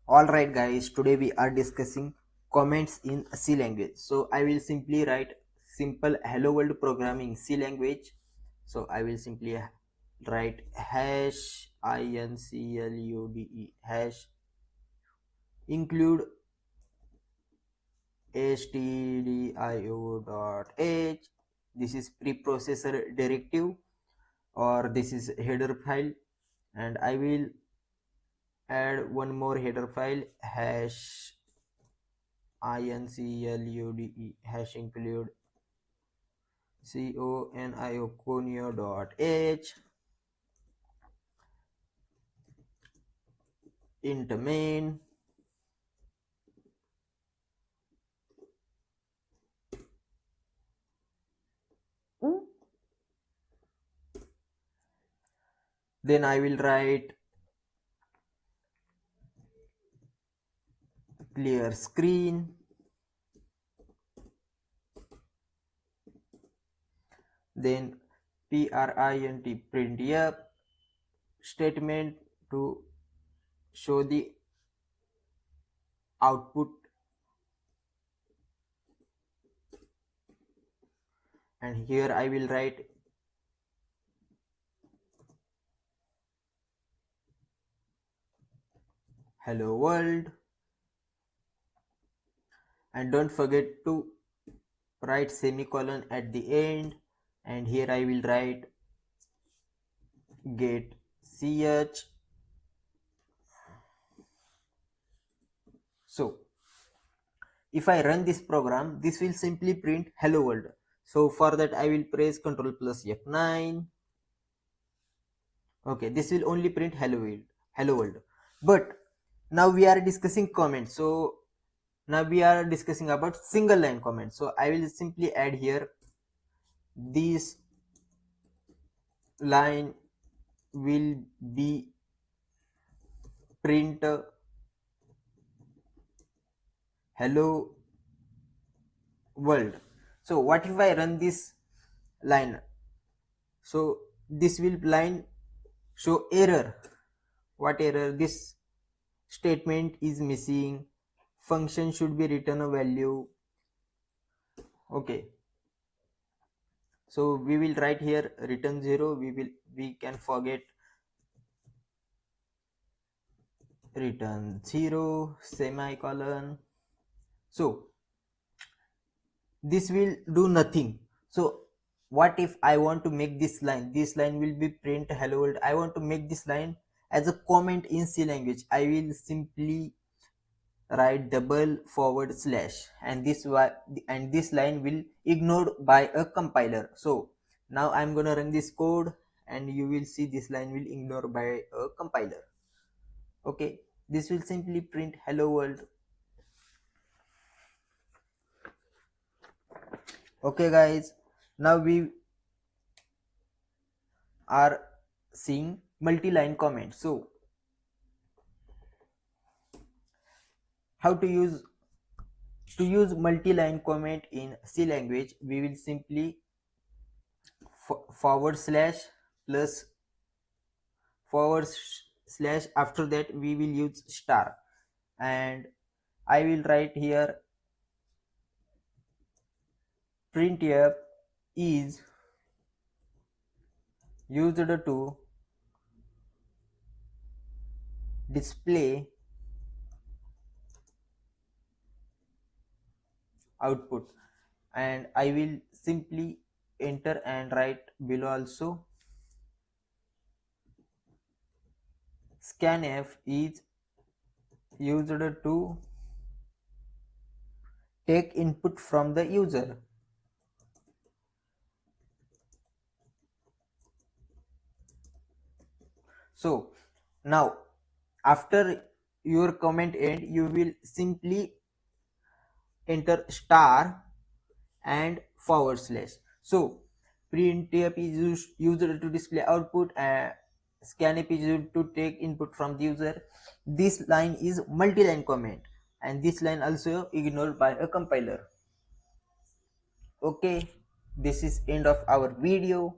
Alright guys, today we are discussing comments in C language. So I will simply write simple hello world programming C language. So I will simply write hash include hash include stdio.h. This is preprocessor directive or this is header file, and I will add one more header file hash include hash include conio.h int main. Then I will write clear screen. Then print printf statement to show the output, and here I will write hello world, and don't forget to write semicolon at the end, and here I will write get ch. So if I run this program, this will simply print hello world. So for that I will press Ctrl plus F9. Okay, this will only print hello world. But now we are discussing comments. So now we are discussing about single line comments. So I will simply add here this line will be print hello world. So what if I run this line? So this will line show error. What error? This statement is missing, function should be return a value. Okay, so we will write here return 0. We can forget return 0 semicolon. So this will do nothing. So what if I want to make this line will be print hello world. I want to make this line as a comment in C language. I will simply write double forward slash, and this line will ignored by a compiler. So now I'm gonna run this code, and you will see this line will ignore by a compiler. Okay, this will simply print hello world. Okay guys, now we are seeing multi-line comment. So how to use multi-line comment in C language? We will simply forward slash plus forward slash, after that we will use star, and I will write here printf is used to display output, and I will simply enter and write below also scanf is used to take input from the user. So now after your comment end, you will simply enter star and forward slash. So printf is used to display output, and scanf is used to take input from the user. This line is multi-line comment, and this line also ignored by a compiler. Okay, this is end of our video.